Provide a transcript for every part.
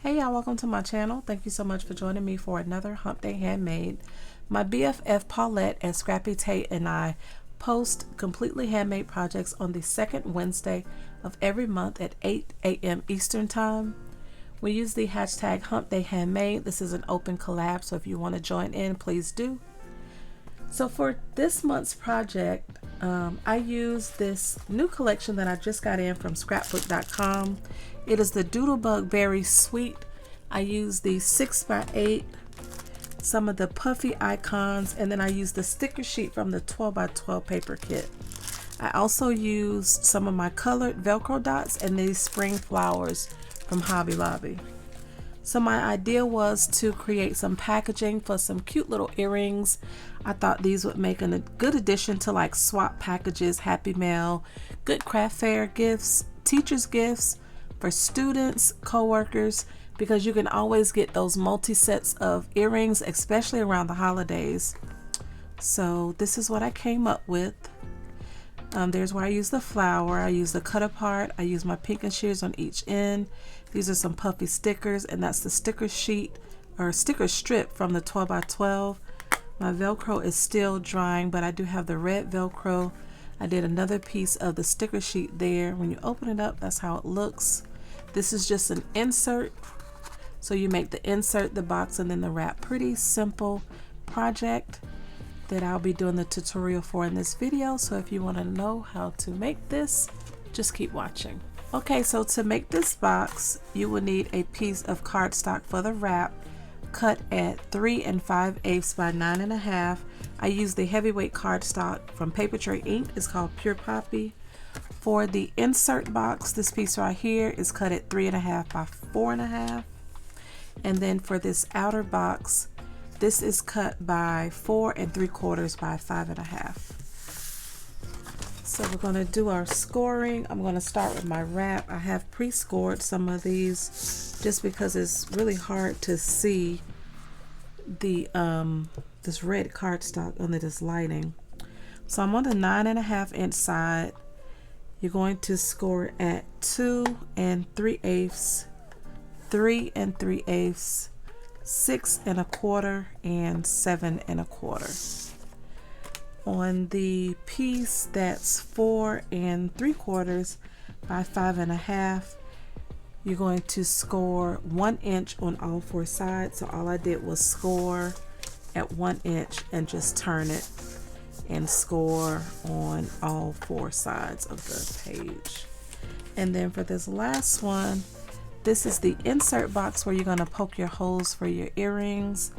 Hey y'all, welcome to my channel. Thank you so much for joining me for another Hump Day Handmade. My BFF Paulette and Scrappy Tate and I post completely handmade projects on the second Wednesday of every month at 8 a.m. Eastern Time. We use the hashtag Hump Day Handmade. This is an open collab, so if you want to join in, please do. So for this month's project, I use this new collection that I just got in from scrapbook.com. It is the Doodlebug Berry Sweet. I use the 6x8, some of the puffy icons, and then I use the sticker sheet from the 12x12 paper kit. I also used some of my colored Velcro dots and these spring flowers from Hobby Lobby. So my idea was to create some packaging for some cute little earrings. I thought these would make a good addition to like swap packages, Happy Mail, good craft fair gifts, teachers gifts, for students, co-workers, because you can always get those multi-sets of earrings, especially around the holidays. So this is what I came up with. There's where I use the flower, I use the cut apart, I use my pink and shears on each end. These are some puffy stickers, and that's the sticker sheet or sticker strip from the 12x12. My Velcro is still drying, but I do have the red Velcro. I did another piece of the sticker sheet there. When you open it up, that's how it looks. This is just an insert. So you make the insert, the box, and then the wrap. Pretty simple project that I'll be doing the tutorial for in this video. So if you want to know how to make this, just keep watching. Okay, so to make this box, you will need a piece of cardstock for the wrap, cut at 3 5/8 by 9 1/2. I use the heavyweight cardstock from Paper Tray Ink. It's called Pure Poppy. For the insert box, this piece right here is cut at 3 1/2 by 4 1/2. And then for this outer box, this is cut by 4 3/4 by 5 1/2. So we're going to do our scoring. I'm going to start with my wrap. I have pre-scored some of these just because it's really hard to see the this red cardstock under this lighting. So I'm on the 9 1/2 inch side. You're going to score at 2 3/8, 3 3/8, 6 1/4, and 7 1/4. On the piece that's 4 3/4 by 5 1/2, you're going to score 1 inch on all 4 sides. So all I did was score at 1 inch and just turn it and score on all 4 sides of the page. And then for this last one, this is the insert box where you're going to poke your holes for your earrings.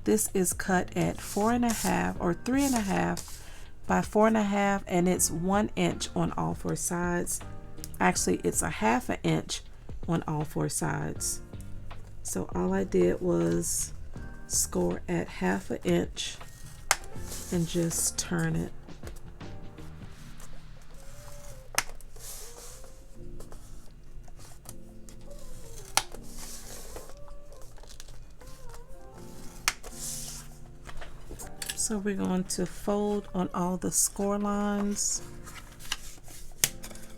This is cut at 4 1/2 or 3 1/2 by 4 1/2, and it's 1 inch on all 4 sides. Actually, it's a 1/2 inch on all 4 sides. So all I did was score at 1/2 inch and just turn it. So we're going to fold on all the score lines.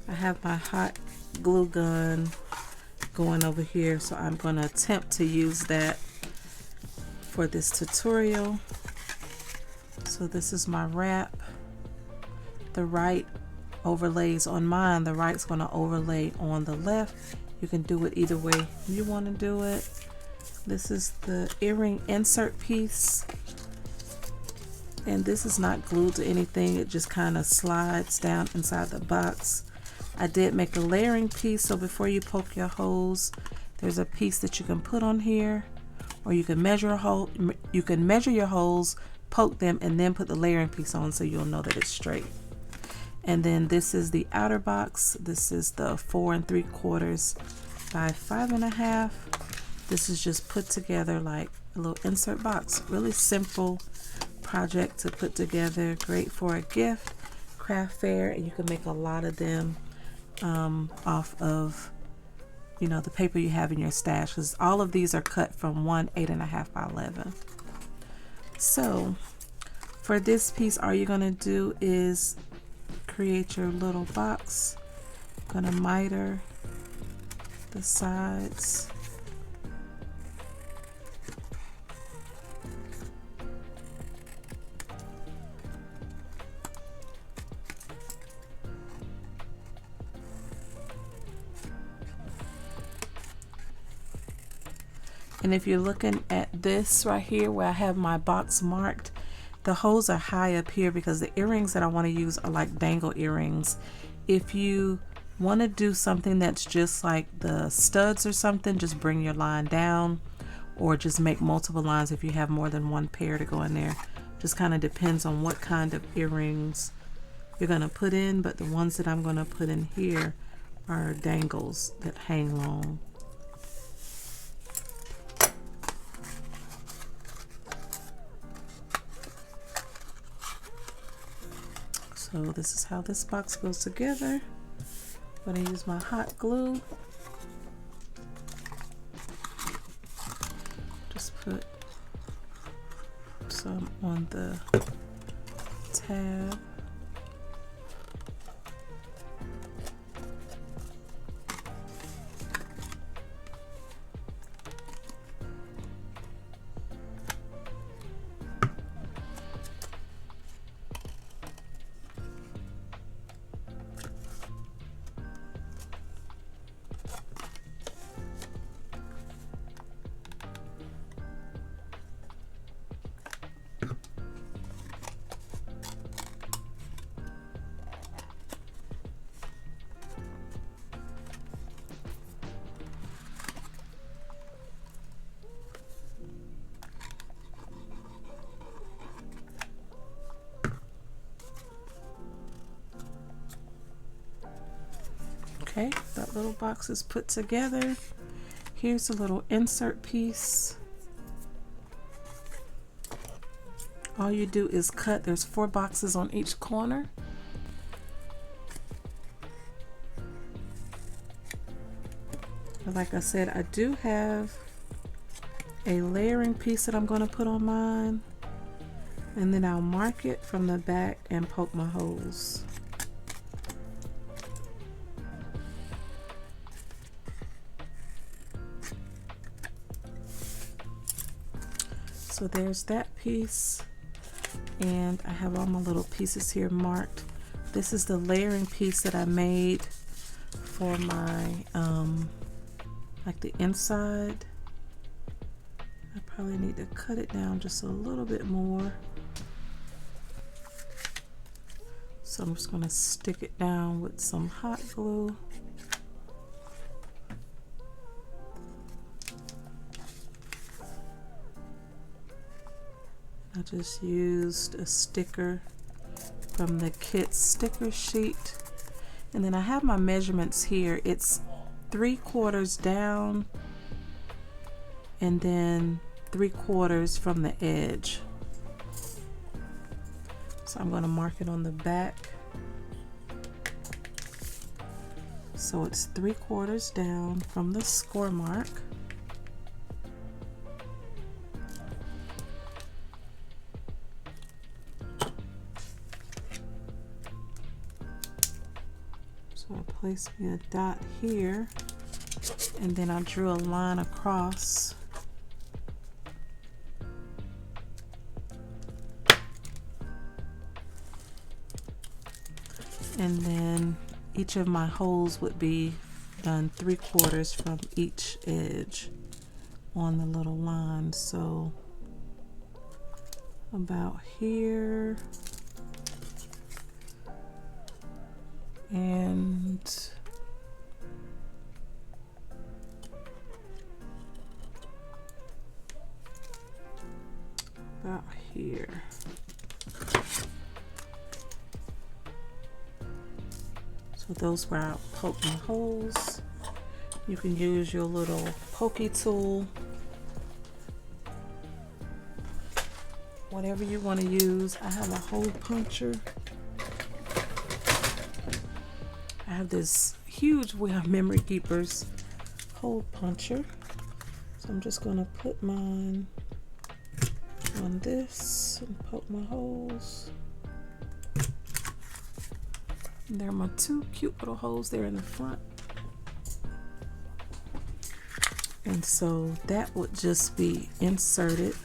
I have my hot glue gun going over here, so I'm going to attempt to use that for this tutorial. So this is my wrap. The right overlays on mine. The right's going to overlay on the left. You can do it either way you want to do it. This is the earring insert piece. And this is not glued to anything, it just kind of slides down inside the box. I did make a layering piece, so before you poke your holes, there's a piece that you can put on here, or you can measure a hole. You can measure your holes, poke them, and then put the layering piece on so you'll know that it's straight. And then this is the outer box. This is the 4 3/4 by 5 1/2. This is just put together like a little insert box. Really simple project to put together, great for a gift, craft fair, and you can make a lot of them off of, you know, the paper you have in your stash, because all of these are cut from 1 8 1/2 by 11. So for this piece, all you're going to do is create your little box. I'm going to miter the sides And if you're looking at this right here where I have my box marked, the holes are high up here because the earrings that I want to use are like dangle earrings. If you want to do something that's just like the studs or something, just bring your line down, or just make multiple lines if you have more than one pair to go in there. Just kind of depends on what kind of earrings you're going to put in, but the ones that I'm going to put in here are dangles that hang long. So this is how this box goes together. I'm going to use my hot glue. Just put some on the tab. Okay, that little box is put together. Here's a little insert piece. All you do is cut. There's 4 boxes on each corner. But like I said, I do have a layering piece that I'm going to put on mine. And then I'll mark it from the back and poke my holes. So there's that piece, and I have all my little pieces here marked. This is the layering piece that I made for my like the inside. I probably need to cut it down just a little bit more. So I'm just going to stick it down with some hot glue. I just used a sticker from the kit sticker sheet, and then I have my measurements here. It's 3/4 down and then 3/4 from the edge. So I'm going to mark it on the back. So it's 3/4 down from the score mark. So I placed me a dot here, and then I drew a line across. And then each of my holes would be done 3/4 from each edge on the little line. So about here and about here. So those where I'll poke my holes. You can use your little pokey tool, whatever you want to use. I have a hole puncher. I have this huge We Are Memory Keepers hole puncher. So I'm just going to put mine on this and poke my holes. And there are my 2 cute little holes there in the front. And so that would just be inserted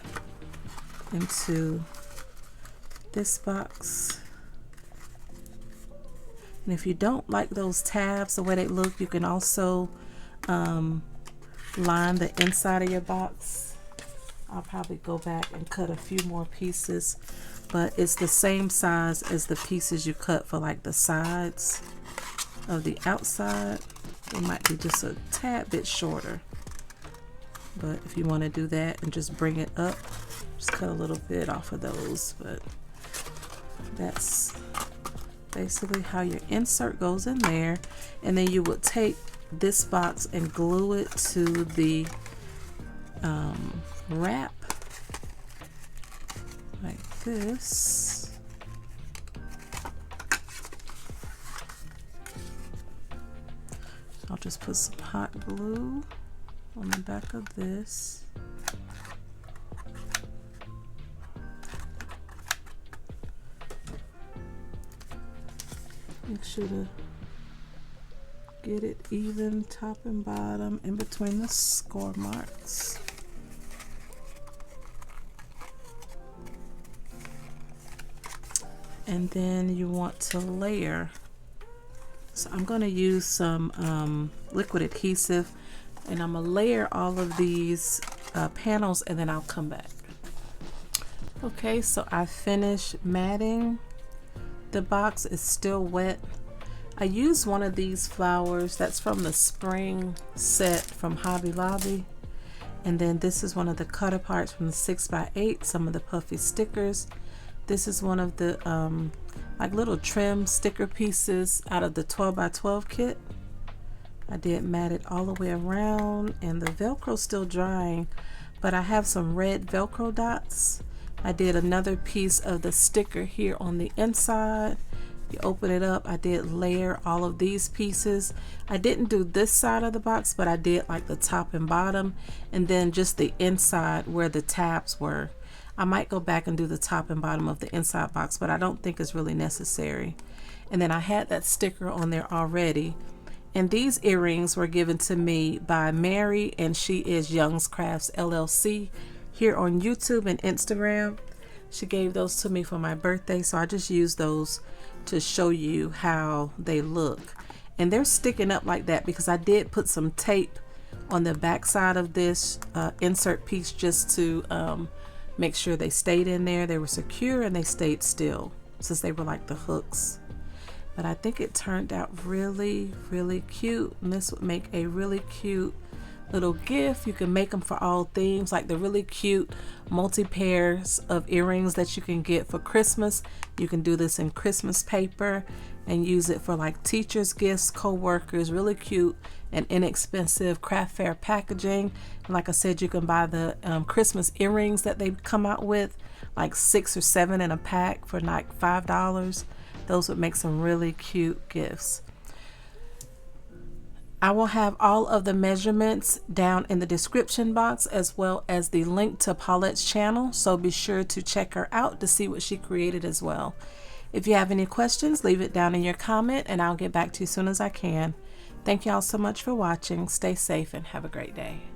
into this box. And if you don't like those tabs, the way they look, you can also line the inside of your box. I'll probably go back and cut a few more pieces, but it's the same size as the pieces you cut for like the sides of the outside. It might be just a tad bit shorter, but if you want to do that and just bring it up, just cut a little bit off of those. But that's basically how your insert goes in there. And then you would take this box and glue it to the wrap like this. I'll just put some hot glue on the back of this. Make sure to get it even top and bottom in between the score marks. And then you want to layer. So I'm going to use some liquid adhesive, and I'm going to layer all of these panels, and then I'll come back. Okay, so I finished matting. The box is still wet. I used one of these flowers that's from the spring set from Hobby Lobby. And then this is one of the cut aparts from the 6x8, some of the puffy stickers. This is one of the like little trim sticker pieces out of the 12x12 kit. I did mat it all the way around, and the Velcro's still drying, but I have some red Velcro dots. I did another piece of the sticker here on the inside. You open it up, I did layer all of these pieces. I didn't do this side of the box, but I did like the top and bottom, and then just the inside where the tabs were. I might go back and do the top and bottom of the inside box, but I don't think it's really necessary. And then I had that sticker on there already. And these earrings were given to me by Mary, and she is Young's Crafts LLC here on YouTube and Instagram. She gave those to me for my birthday, so I just used those to show you how they look. And they're sticking up like that because I did put some tape on the back side of this insert piece just to make sure they stayed in there. They were secure and they stayed still since they were like the hooks. But I think it turned out really, really cute, and this would make a really cute little gift. You can make them for all themes, like the really cute multi-pairs of earrings that you can get for Christmas. You can do this in Christmas paper and use it for like teachers' gifts, co-workers. Really cute and inexpensive craft fair packaging. And like I said, you can buy the Christmas earrings that they come out with, like 6 or 7 in a pack for like $5. Those would make some really cute gifts. I will have all of the measurements down in the description box, as well as the link to Paulette's channel, so be sure to check her out to see what she created as well. If you have any questions, leave it down in your comment and I'll get back to you as soon as I can. Thank you all so much for watching. Stay safe and have a great day.